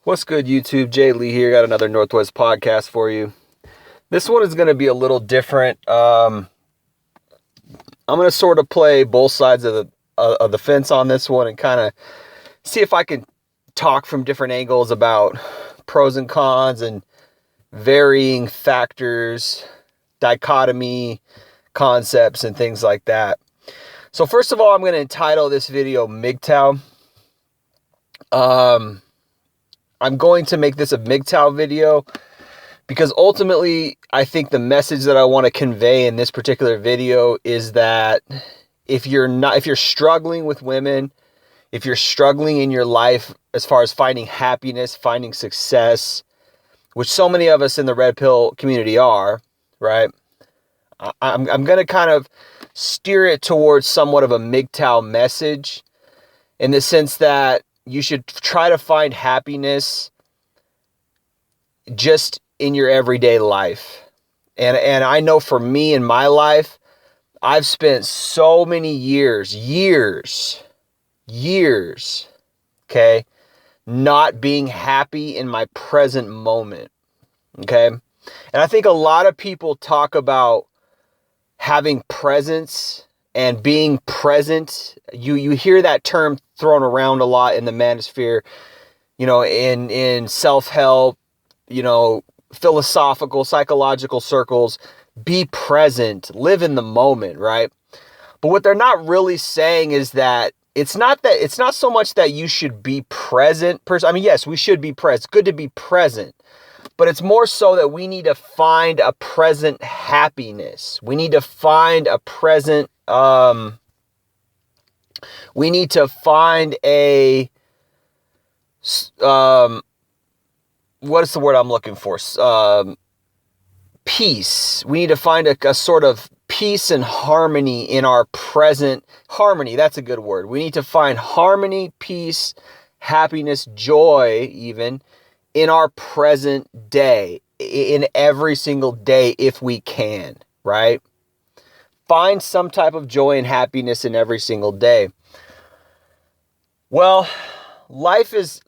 What's good, YouTube? Jay Lee here. Got another Northwest podcast for you. This one is going to be a little different. I'm going to sort of play both sides of the fence on this one and kind of see if I can talk from different angles about pros and cons and varying factors, dichotomy concepts, and things like that. So first of all, I'm going to entitle this video mgtow. I'm going to make this a mgtow video because ultimately I think the message that I want to convey in this particular video is that if you're struggling with women, if you're struggling in your life as far as finding happiness, finding success, which so many of us in the red pill community are, right? I'm going to kind of steer it towards somewhat of a mgtow message in the sense that you should try to find happiness just in your everyday life. And I know for me in my life, I've spent so many years, okay, not being happy in my present moment, okay? And I think a lot of people talk about having presence and being present. You hear that term thrown around a lot in the manosphere, in self-help, philosophical, psychological circles. Be present, live in the moment, right? But what they're not really saying is that it's not so much that you should be present. I mean, yes, we should be present. It's good to be present. But it's more so that we need to find a present happiness. We need to find a present, we need to find a, what is the word I'm looking for? Peace. We need to find a sort of peace and harmony in our present. Harmony, that's a good word. We need to find harmony, peace, happiness, joy, even in our present day, in every single day if we can, right? Find some type of joy and happiness in every single day. Well, life is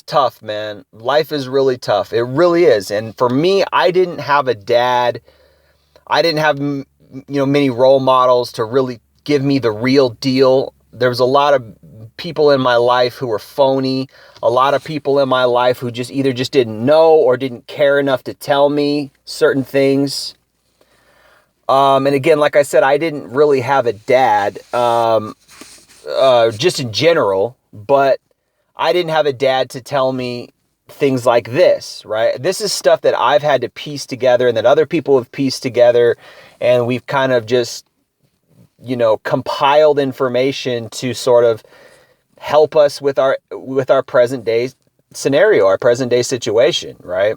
tough, man. Life is really tough. It really is. And for me, I didn't have a dad. I didn't have, many role models to really give me the real deal. There was a lot of people in my life who were phony. A lot of people in my life who either didn't know or didn't care enough to tell me certain things. And again, like I said, I didn't really have a dad, just in general, but I didn't have a dad to tell me things like this, right? This is stuff that I've had to piece together and that other people have pieced together. And we've kind of just, compiled information to sort of help us with our present day scenario, our present day situation, right?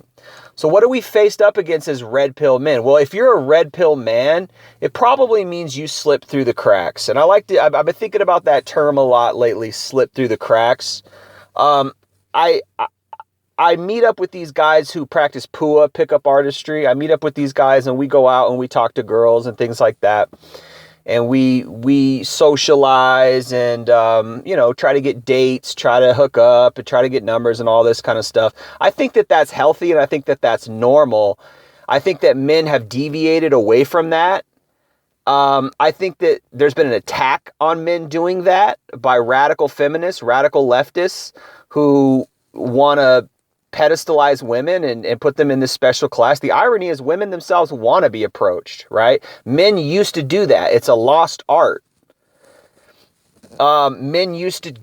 So what are we faced up against as red pill men? Well, if you're a red pill man, it probably means you slipped through the cracks. And I've been thinking about that term a lot lately, slip through the cracks. I meet up with these guys who practice PUA, pickup artistry. I meet up with these guys and we go out and we talk to girls and things like that. And we socialize and, try to get dates, try to hook up and try to get numbers and all this kind of stuff. I think that that's healthy and I think that that's normal. I think that men have deviated away from that. I think that there's been an attack on men doing that by radical feminists, radical leftists who want to pedestalize women and put them in this special class. The irony is women themselves want to be approached, right? Men used to do that. It's a lost art. Men used to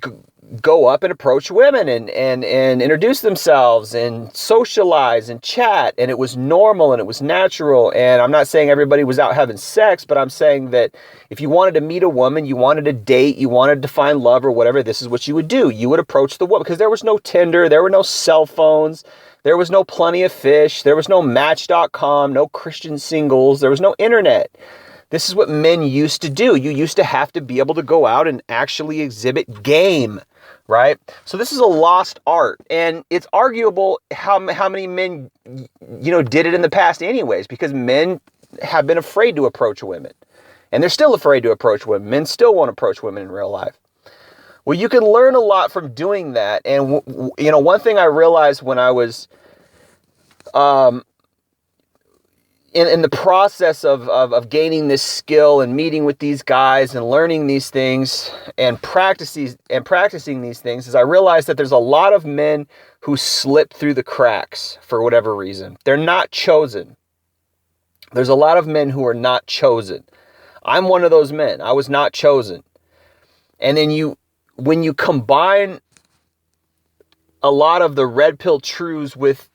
go up and approach women and introduce themselves and socialize and chat. And it was normal and it was natural. And I'm not saying everybody was out having sex, but I'm saying that if you wanted to meet a woman, you wanted to date, you wanted to find love or whatever, this is what you would do. You would approach the woman because there was no Tinder, there were no cell phones, there was no Plenty of Fish, there was no Match.com, no Christian Singles, there was no internet. This is what men used to do. You used to have to be able to go out and actually exhibit game, right? So this is a lost art, and it's arguable how many men, did it in the past anyways, because men have been afraid to approach women, and they're still afraid to approach women. Men still won't approach women in real life. Well, you can learn a lot from doing that. And, one thing I realized when I was in the process of gaining this skill and meeting with these guys and learning these things and practicing these things is I realized that there's a lot of men who slip through the cracks for whatever reason. They're not chosen. There's a lot of men who are not chosen. I'm one of those men. I was not chosen. And then when you combine a lot of the red pill truths with,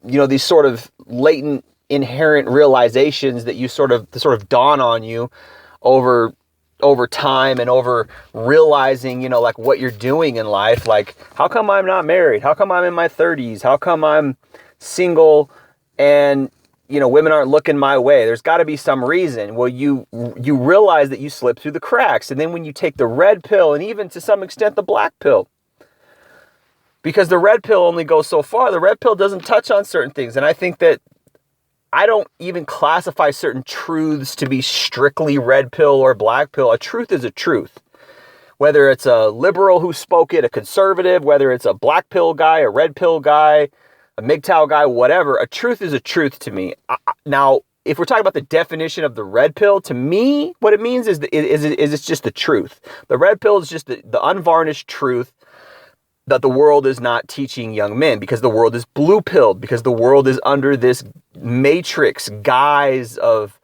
these sort of latent inherent realizations that sort of dawn on you over time and over realizing, like what you're doing in life. Like, how come I'm not married? How come I'm in my 30s? How come I'm single and, women aren't looking my way? There's got to be some reason. Well, you realize that you slip through the cracks. And then when you take the red pill and even to some extent the black pill, because the red pill only goes so far, the red pill doesn't touch on certain things. And I think that I don't even classify certain truths to be strictly red pill or black pill. A truth is a truth. Whether it's a liberal who spoke it, a conservative, whether it's a black pill guy, a red pill guy, a mgtow guy, whatever, a truth is a truth to me. Now, if we're talking about the definition of the red pill, to me, what it means is it's just the truth. The red pill is just the unvarnished truth that the world is not teaching young men, because the world is blue pilled, because the world is under this matrix guise of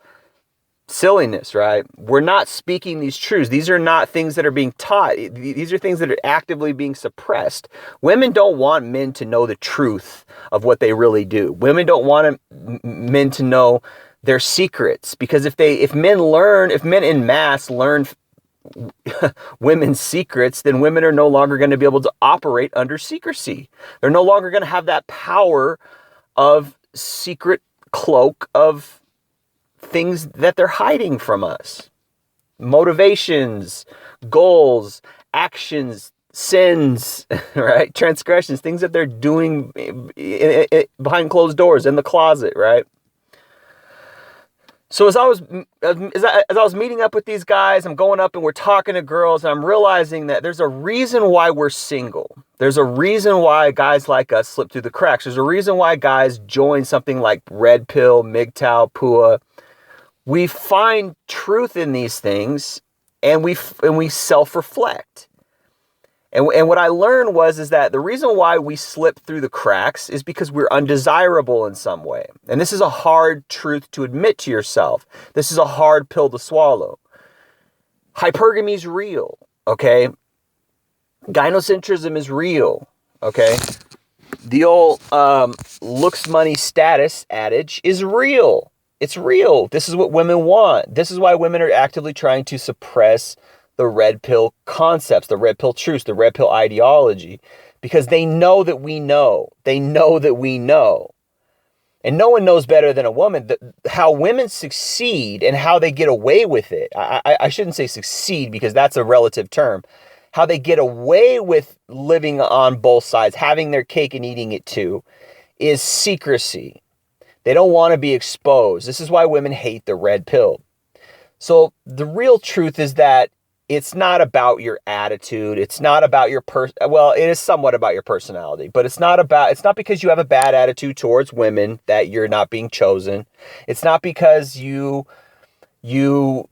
silliness, right? We're not speaking these truths. These are not things that are being taught. These are things that are actively being suppressed. Women don't want men to know the truth of what they really do. Women don't want men to know their secrets, because if men in mass learn women's secrets, then women are no longer going to be able to operate under secrecy. They're no longer going to have that power of secret cloak of things that they're hiding from us. Motivations, goals, actions, sins, right? Transgressions, things that they're doing behind closed doors in the closet, right? So as I was meeting up with these guys, I'm going up and we're talking to girls, and I'm realizing that there's a reason why we're single. There's a reason why guys like us slip through the cracks. There's a reason why guys join something like red pill, mgtow, PUA. We find truth in these things, and we self-reflect. And what I learned is that the reason why we slip through the cracks is because we're undesirable in some way. And this is a hard truth to admit to yourself. This is a hard pill to swallow. Hypergamy is real, okay? Gynocentrism is real, okay? The old looks, money, status adage is real. It's real. This is what women want. This is why women are actively trying to suppress the red pill concepts, the red pill truths, the red pill ideology, because they know that we know. They know that we know. And no one knows better than a woman how women succeed and how they get away with it. I shouldn't say succeed, because that's a relative term. How they get away with living on both sides, having their cake and eating it too, is secrecy. They don't want to be exposed. This is why women hate the red pill. So the real truth is that it's not about your attitude. It's not about your well, it is somewhat about your personality, but it's not because you have a bad attitude towards women that you're not being chosen. It's not because you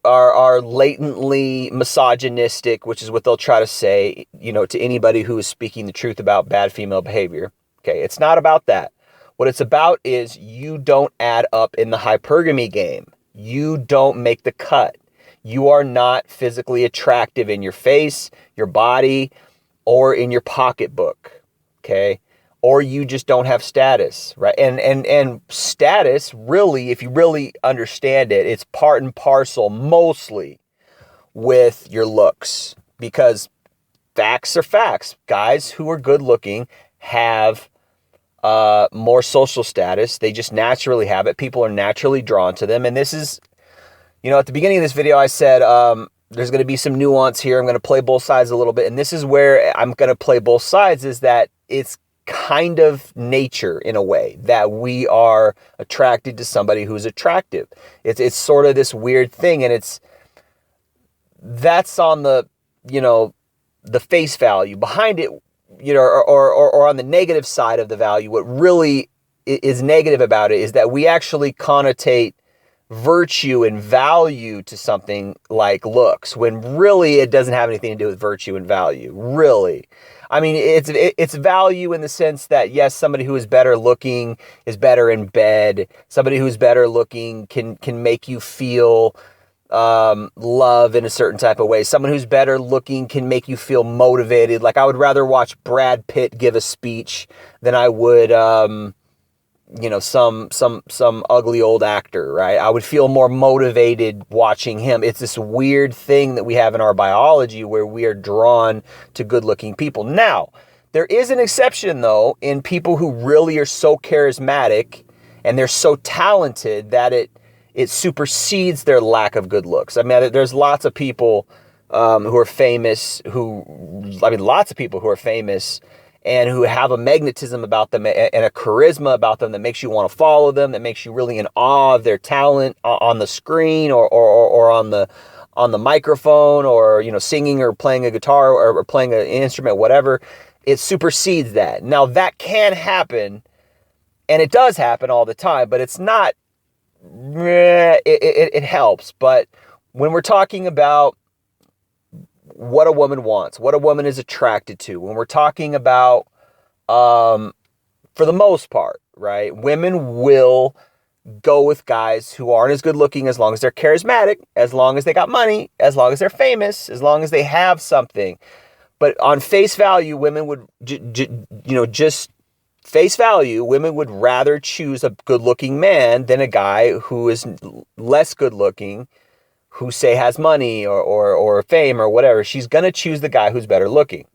are latently misogynistic, which is what they'll try to say, to anybody who is speaking the truth about bad female behavior. Okay, it's not about that. What it's about is you don't add up in the hypergamy game. You don't make the cut. You are not physically attractive in your face, your body, or in your pocketbook, okay? Or you just don't have status, right? And status, really, if you really understand it, it's part and parcel mostly with your looks, because facts are facts. Guys who are good looking have more social status. They just naturally have it. People are naturally drawn to them. And this is, at the beginning of this video, I said there's going to be some nuance here. I'm going to play both sides a little bit. And this is where I'm going to play both sides, is that it's kind of nature in a way that we are attracted to somebody who's attractive. It's sort of this weird thing. And that's on the, the face value behind it, or on the negative side of the value, what really is negative about it is that we actually connotate virtue and value to something like looks, when really it doesn't have anything to do with virtue and value, really. I mean, it's value in the sense that, yes, somebody who is better looking is better in bed. Somebody who's better looking can make you feel love in a certain type of way. Someone who's better looking can make you feel motivated. Like, I would rather watch Brad Pitt give a speech than I would, some ugly old actor, right? I would feel more motivated watching him. It's this weird thing that we have in our biology where we are drawn to good-looking people. Now, there is an exception, though, in people who really are so charismatic and they're so talented that it supersedes their lack of good looks. I mean, there's lots of people who are famous, and who have a magnetism about them and a charisma about them that makes you want to follow them, that makes you really in awe of their talent on the screen or on the microphone, or, singing or playing a guitar or playing an instrument, whatever. It supersedes that. Now, that can happen, and it does happen all the time, but it's not, it helps. But when we're talking about what a woman wants, what a woman is attracted to, when we're talking about, for the most part, right, women will go with guys who aren't as good looking as long as they're charismatic, as long as they got money, as long as they're famous, as long as they have something. But on face value, women would, just face value, women would rather choose a good looking man than a guy who is less good looking, who say has money or fame or whatever. She's going to choose the guy who's better looking.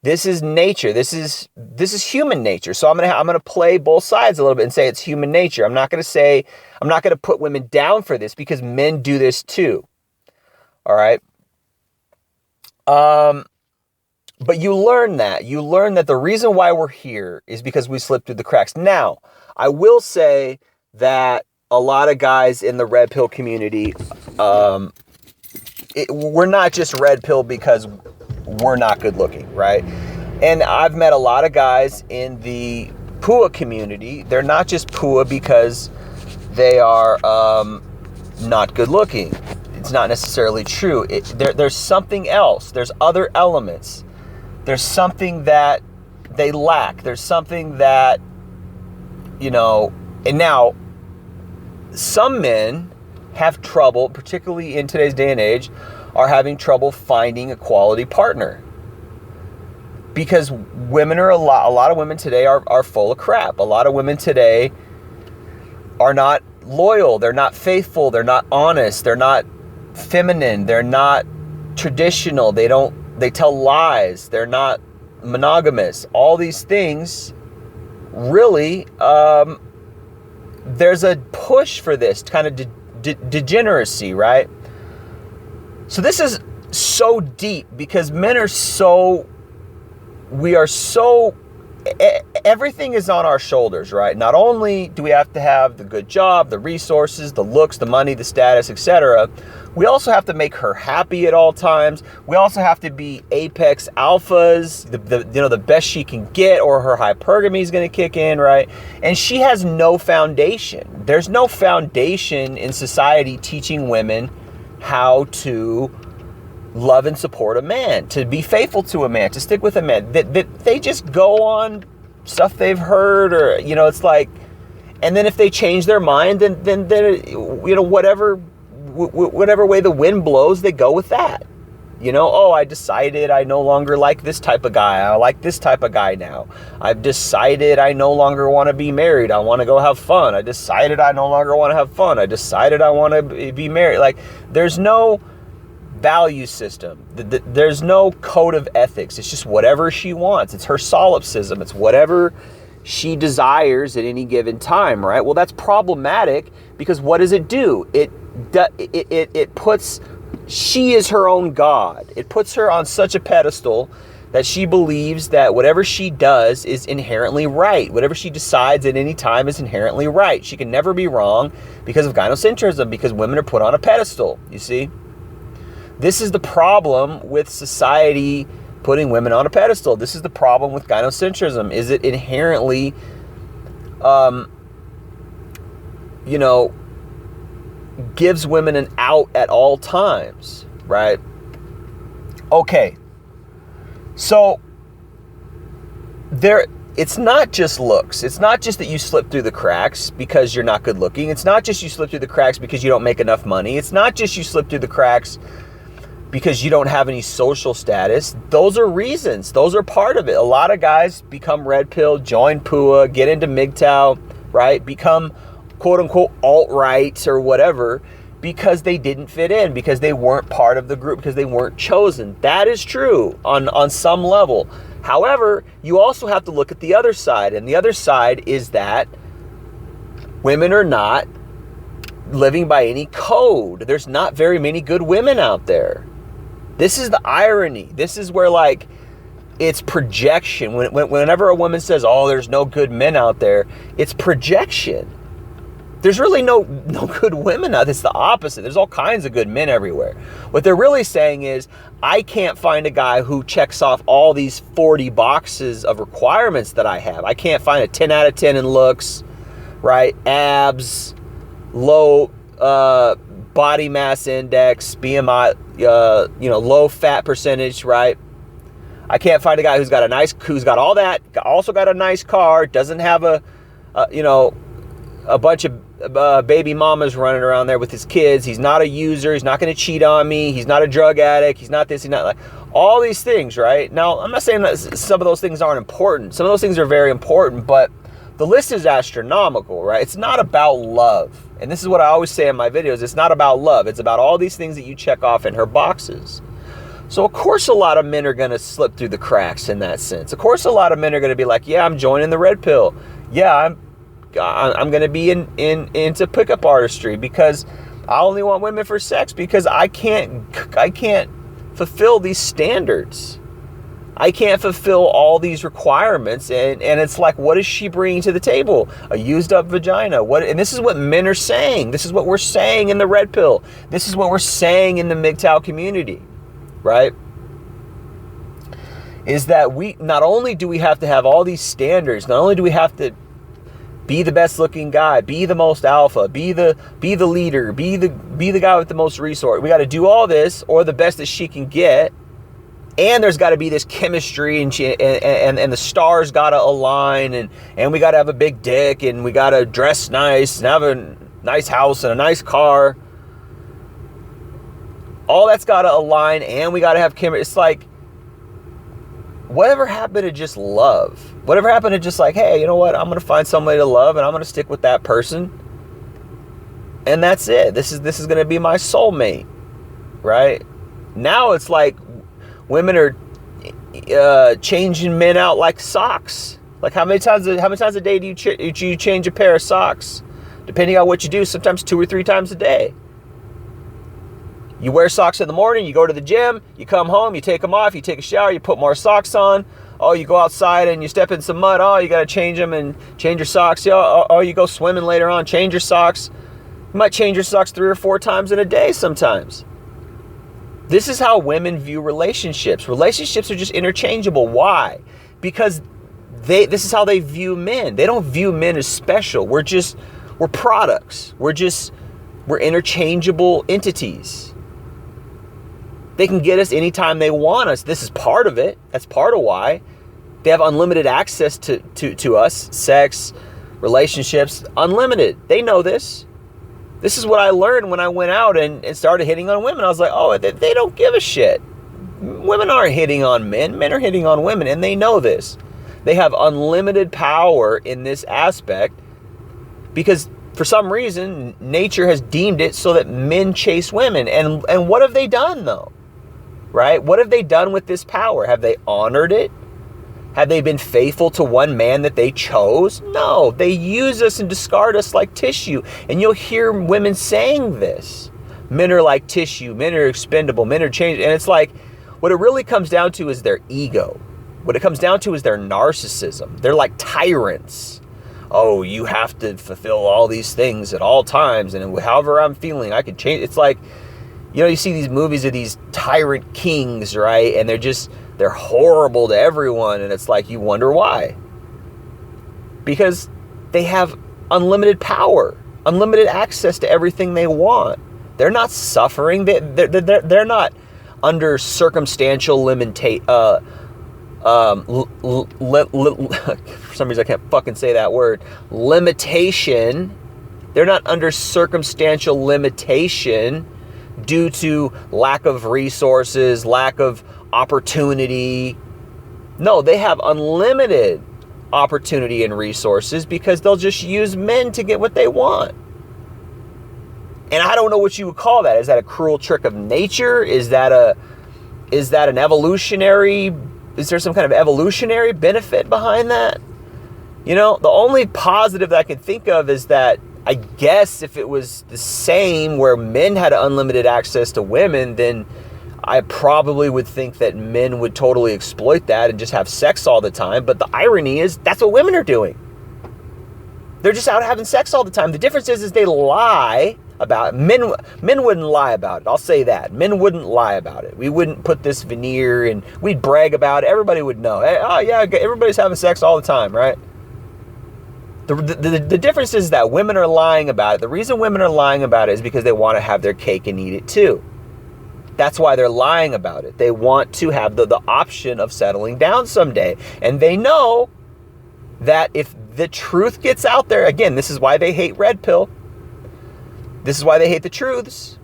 This is nature. This is human nature. So I'm going to play both sides a little bit and say it's human nature. I'm not going to put women down for this, because men do this too. All right. But you learn that the reason why we're here is because we slipped through the cracks. Now, I will say that a lot of guys in the red pill community, we're not just red pill because we're not good looking, right? And I've met a lot of guys in the PUA community. They're not just PUA because they are not good looking. It's not necessarily true. There's something else. There's other elements. There's something that they lack. There's something that, and now, some men have trouble, particularly in today's day and age, are having trouble finding a quality partner. Because women are a lot of women today are full of crap. A lot of women today are not loyal. They're not faithful. They're not honest. They're not feminine. They're not traditional. They tell lies. They're not monogamous. All these things really, there's a push for this kind of degeneracy, right? So this is so deep because men are everything is on our shoulders, right? Not only do we have to have the good job, the resources, the looks, the money, the status, etc., we also have to make her happy at all times. We also have to be apex alphas, the best she can get, or her hypergamy is going to kick in, right? And she has no foundation. There's no foundation in society teaching women how to love and support a man, to be faithful to a man, to stick with a man. That they just go on stuff they've heard, or it's like, and then if they change their mind, then whatever way the wind blows, they go with that. I decided I no longer like this type of guy. I like this type of guy now. I've decided I no longer want to be married. I want to go have fun. I decided I no longer want to have fun. I decided I want to be married. Like, there's no value system. There's no code of ethics. It's just whatever she wants. It's her solipsism. It's whatever she desires at any given time, right? Well, that's problematic because what does it do? It puts, she is her own God. It puts her on such a pedestal that she believes that whatever she does is inherently right. Whatever she decides at any time is inherently right. She can never be wrong because of gynocentrism, because women are put on a pedestal, you see? This is the problem with society putting women on a pedestal. This is the problem with gynocentrism, is it inherently, gives women an out at all times, right? Okay. So it's not just looks. It's not just that you slip through the cracks because you're not good looking. It's not just you slip through the cracks because you don't make enough money. It's not just you slip through the cracks because you don't have any social status. Those are reasons. Those are part of it. A lot of guys become red pill, join PUA, get into mgtow, right? Become quote unquote alt-right or whatever because they didn't fit in, because they weren't part of the group, because they weren't chosen. That is true on some level. However, you also have to look at the other side, and the other side is that women are not living by any code. There's not very many good women out there. This is the irony. This is where, like, it's projection. Whenever a woman says, oh, there's no good men out there, it's projection. There's really no good women out there. It's the opposite. There's all kinds of good men everywhere. What they're really saying is, I can't find a guy who checks off all these 40 boxes of requirements that I have. I can't find a 10 out of 10 in looks, right? Abs, low body mass index, BMI, low fat percentage, right? I can't find a guy who's got all that, also got a nice car, doesn't have a bunch of baby mamas running around there with his kids. He's not a user. He's not going to cheat on me. He's not a drug addict. He's not this. He's not like all these things, right? Now, I'm not saying that some of those things aren't important. Some of those things are very important, but the list is astronomical, right? It's not about love. And this is what I always say in my videos. It's not about love. It's about all these things that you check off in her boxes. So, of course, a lot of men are going to slip through the cracks in that sense. Of course, a lot of men are going to be like, yeah, I'm joining the red pill. Yeah, I'm going to be into pickup artistry because I only want women for sex because I can't fulfill these standards. I can't fulfill all these requirements. And it's like, what is she bringing to the table? A used up vagina. And this is what men are saying. This is what we're saying in the red pill. This is what we're saying in the mgtow community, right? Is that not only do we have to have all these standards, not only do we have to be the best looking guy, be the most alpha, be the leader, be the guy with the most resource. We got to do all this, or the best that she can get. And there's got to be this chemistry, and the stars got to align, and we got to have a big dick, and we got to dress nice and have a nice house and a nice car. All that's got to align, and we got to have chemistry. It's like, whatever happened to just love? Whatever happened to just like, hey, you know what? I'm going to find somebody to love, and I'm going to stick with that person. And that's it. This is going to be my soulmate, right? Now it's like women are changing men out like socks. Like how many times a day do you change a pair of socks? Depending on what you do, sometimes 2 or 3 times a day. You wear socks in the morning, you go to the gym, you come home, you take them off, you take a shower, you put more socks on. Oh, you go outside and you step in some mud. Oh, you got to change them and change your socks. Oh, you go swimming later on, change your socks. You might change your socks 3 or 4 times in a day sometimes. This is how women view relationships. Relationships are just interchangeable. Why? Because this is how they view men. They don't view men as special. We're products. We're interchangeable entities. They can get us anytime they want us. This is part of it. That's part of why. They have unlimited access to us. Sex, relationships, unlimited. They know this. This is what I learned when I went out and started hitting on women. I was like, oh, they don't give a shit. Women aren't hitting on men. Men are hitting on women, and they know this. They have unlimited power in this aspect because for some reason, nature has deemed it so that men chase women. And what have they done, though? Right? What have they done with this power? Have they honored it? Have they been faithful to one man that they chose? No, they use us and discard us like tissue. And you'll hear women saying this. Men are like tissue. Men are expendable. Men are changed. And it's like, what it really comes down to is their ego. What it comes down to is their narcissism. They're like tyrants. Oh, you have to fulfill all these things at all times. And however I'm feeling, I can change. It's like, you see these movies of these tyrant kings, right? And they're just They're horrible to everyone, and it's like you wonder why. Because they have unlimited power, unlimited access to everything they want. They're not suffering. They're not under circumstantial for some reason I can't fucking say that word. Limitation. They're not under circumstantial limitation due to lack of resources, lack of opportunity. No, they have unlimited opportunity and resources because they'll just use men to get what they want. And I don't know what you would call that. Is that a cruel trick of nature? Is that an evolutionary? Is there some kind of evolutionary benefit behind that? You know, the only positive that I can think of is that I guess if it was the same where men had unlimited access to women, then I probably would think that men would totally exploit that and just have sex all the time. But the irony is that's what women are doing. They're just out having sex all the time. The difference is they lie about it. Men wouldn't lie about it. I'll say that. Men wouldn't lie about it. We wouldn't put this veneer and we'd brag about it. Everybody would know. Hey, oh yeah, everybody's having sex all the time, right? The difference is that women are lying about it. The reason women are lying about it is because they want to have their cake and eat it too. That's why they're lying about it. They want to have the option of settling down someday. And they know that if the truth gets out there, again, this is why they hate red pill. This is why they hate the truths.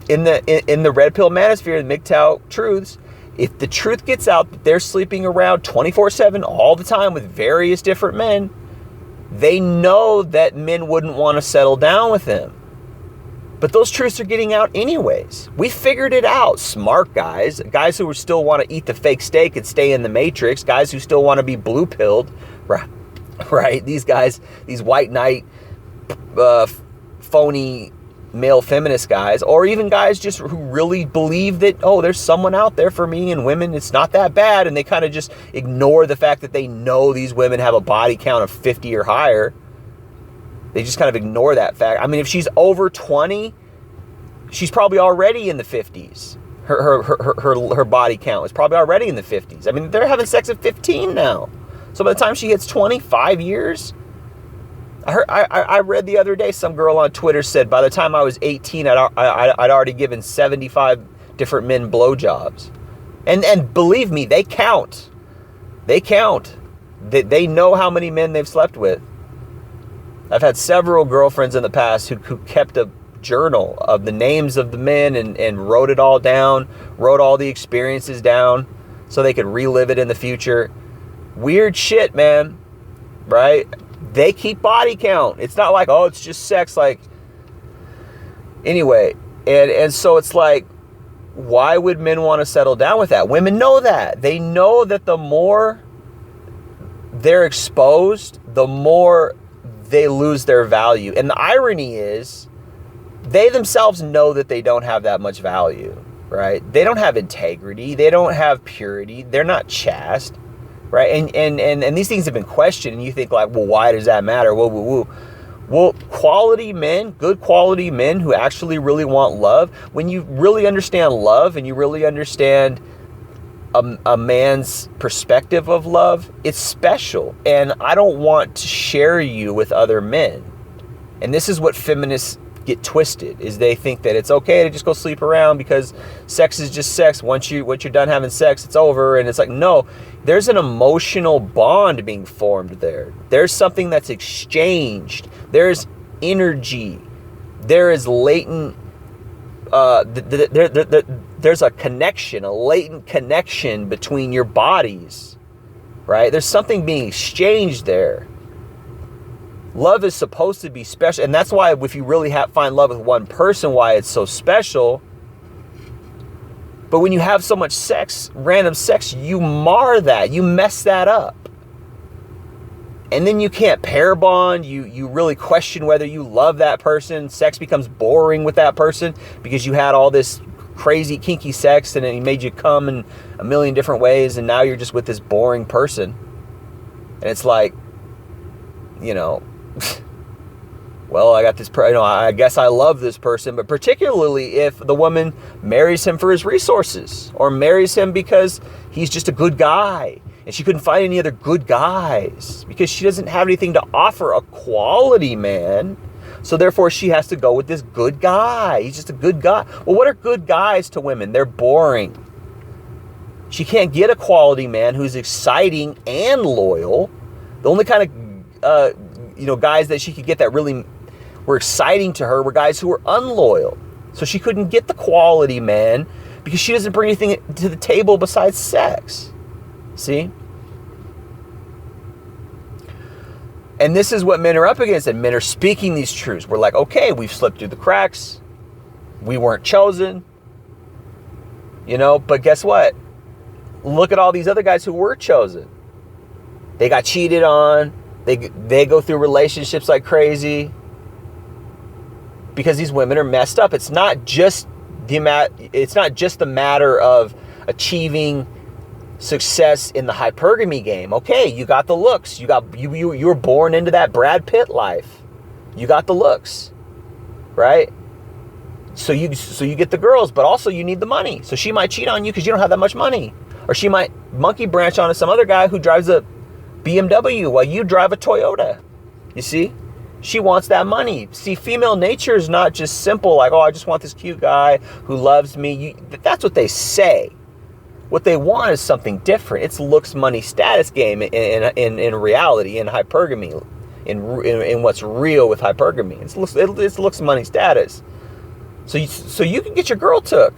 In the red pill manosphere, the mgtow truths, if the truth gets out that they're sleeping around 24/7 all the time with various different men, they know that men wouldn't want to settle down with them. But those truths are getting out anyways. We figured it out. Smart guys who still want to eat the fake steak and stay in the matrix, guys who still want to be blue pilled, right? These guys, these white knight, phony male feminist guys, or even guys just who really believe that, oh, there's someone out there for me and women, it's not that bad. And they kind of just ignore the fact that they know these women have a body count of 50 or higher. They just kind of ignore that fact. I mean, if she's over 20, she's probably already in the 50s. Her body count is probably already in the 50s. I mean, they're having sex at 15 now. So by the time she hits 25 years, I read the other day, some girl on Twitter said, by the time I was 18, I'd already given 75 different men blowjobs. And believe me, they count. They count. They know how many men they've slept with. I've had several girlfriends in the past who kept a journal of the names of the men and wrote it all down, wrote all the experiences down so they could relive it in the future. Weird shit, man, right? They keep body count. It's not like, oh, it's just sex. Like, anyway, and so it's like, why would men want to settle down with that? Women know that. They know that the more they're exposed, the more they lose their value. And the irony is, they themselves know that they don't have that much value, right? They don't have integrity. They don't have purity. They're not chaste, right? And these things have been questioned, and you think like, well, why does that matter? Well, quality men, good quality men who actually really want love, when you really understand love and you really understand a man's perspective of love, it's special. And I don't want to share you with other men. And this is what feminists get twisted, is they think that it's okay to just go sleep around because sex is just sex. Once you're done having sex, it's over. And it's like, no, there's an emotional bond being formed there. There's something that's exchanged. There's energy. There is latent, there's a connection, a latent connection between your bodies, right? There's something being exchanged there. Love is supposed to be special. And that's why if you really find love with one person, why it's so special. But when you have so much sex, random sex, you mar that. You mess that up. And then you can't pair bond. You really question whether you love that person. Sex becomes boring with that person because you had all this crazy kinky sex and it made you come in a million different ways. And now you're just with this boring person. And it's like, you know, well, I got this, I guess I love this person, but particularly if the woman marries him for his resources or marries him because he's just a good guy and she couldn't find any other good guys because she doesn't have anything to offer a quality man. So therefore she has to go with this good guy. He's just a good guy. Well, what are good guys to women? They're boring. She can't get a quality man who's exciting and loyal. The only kind of, guys that she could get that really were exciting to her were guys who were unloyal. So she couldn't get the quality man because she doesn't bring anything to the table besides sex. See? And this is what men are up against, and men are speaking these truths. We're like, okay, we've slipped through the cracks. We weren't chosen. But guess what? Look at all these other guys who were chosen. They got cheated on. They go through relationships like crazy because these women are messed up. It's not just the matter of achieving success in the hypergamy game. Okay, you got the looks. You were born into that Brad Pitt life. You got the looks, right? So you get the girls, but also you need the money. So she might cheat on you because you don't have that much money. Or she might monkey branch onto some other guy who drives a BMW while you drive a Toyota. You see? She wants that money. See, female nature is not just simple like, oh, I just want this cute guy who loves me. That's what they say. What they want is something different. It's looks, money, status game in reality, in hypergamy, in what's real with hypergamy. It's looks, money, status. So you can get your girl took.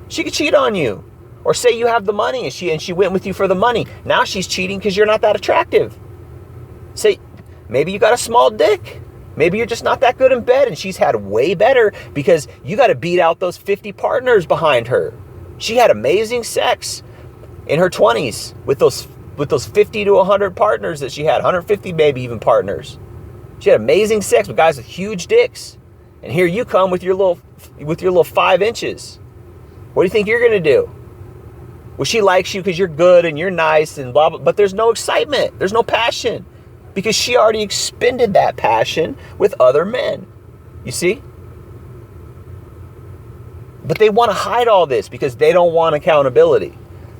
She could cheat on you. Or say you have the money and she went with you for the money. Now she's cheating because you're not that attractive. Say, maybe you got a small dick. Maybe you're just not that good in bed and she's had way better because you got to beat out those 50 partners behind her. She had amazing sex in her 20s with those 50 to 100 partners that she had, 150 maybe even partners. She had amazing sex with guys with huge dicks. And here you come with your little 5 inches. What do you think you're going to do? Well, she likes you because you're good and you're nice and blah, blah, but there's no excitement. There's no passion because she already expended that passion with other men. You see? But they want to hide all this because they don't want accountability.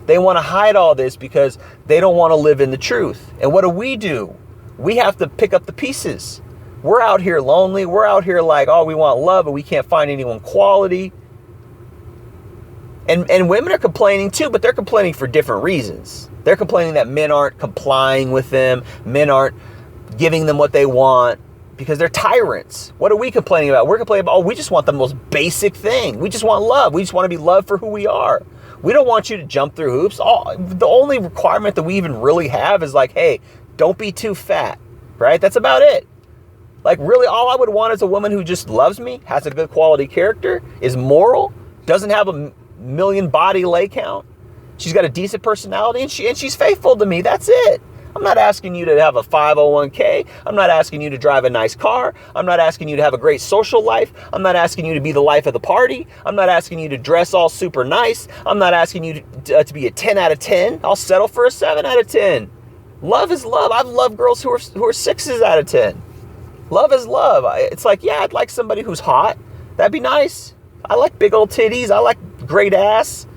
They want to hide all this because they don't want to live in the truth. And what do? We have to pick up the pieces. We're out here lonely. We're out here like, oh, we want love, but we can't find anyone quality. And women are complaining too, but they're complaining for different reasons. They're complaining that men aren't complying with them. Men aren't giving them what they want because they're tyrants. What are we complaining about? We're complaining about, oh, we just want the most basic thing. We just want love. We just want to be loved for who we are. We don't want you to jump through hoops. The only requirement that we even really have is like, hey, don't be too fat, right? That's about it. Like really all I would want is a woman who just loves me, has a good quality character, is moral, doesn't have a million body lay count. She's got a decent personality and she's faithful to me. That's it. I'm not asking you to have a 501k. I'm not asking you to drive a nice car. I'm not asking you to have a great social life. I'm not asking you to be the life of the party. I'm not asking you to dress all super nice. I'm not asking you to be a 10 out of 10. I'll settle for a 7 out of 10. Love is love. I've loved girls who are 6s out of 10. Love is love. It's like, yeah, I'd like somebody who's hot. That'd be nice. I like big old titties. I like great ass.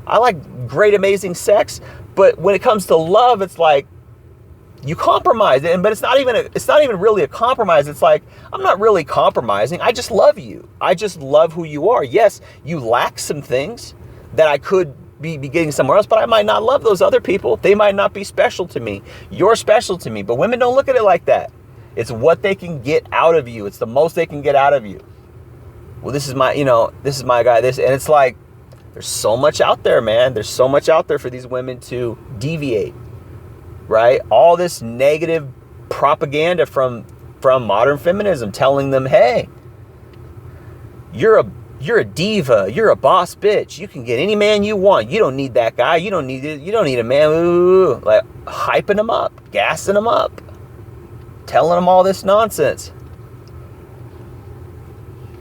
I like great, amazing sex. But when it comes to love, it's like you compromise. But it's not even really a compromise. It's like, I'm not really compromising. I just love you. I just love who you are. Yes, you lack some things that I could be getting somewhere else, but I might not love those other people. They might not be special to me. You're special to me. But women don't look at it like that. It's what they can get out of you. It's the most they can get out of you. Well, this is my guy. And it's like, there's so much out there, man. There's so much out there for these women to deviate, right? All this negative propaganda from modern feminism telling them, hey, you're a diva. You're a boss bitch. You can get any man you want. You don't need that guy. You don't need a man. Ooh, like hyping them up, gassing them up, telling them all this nonsense.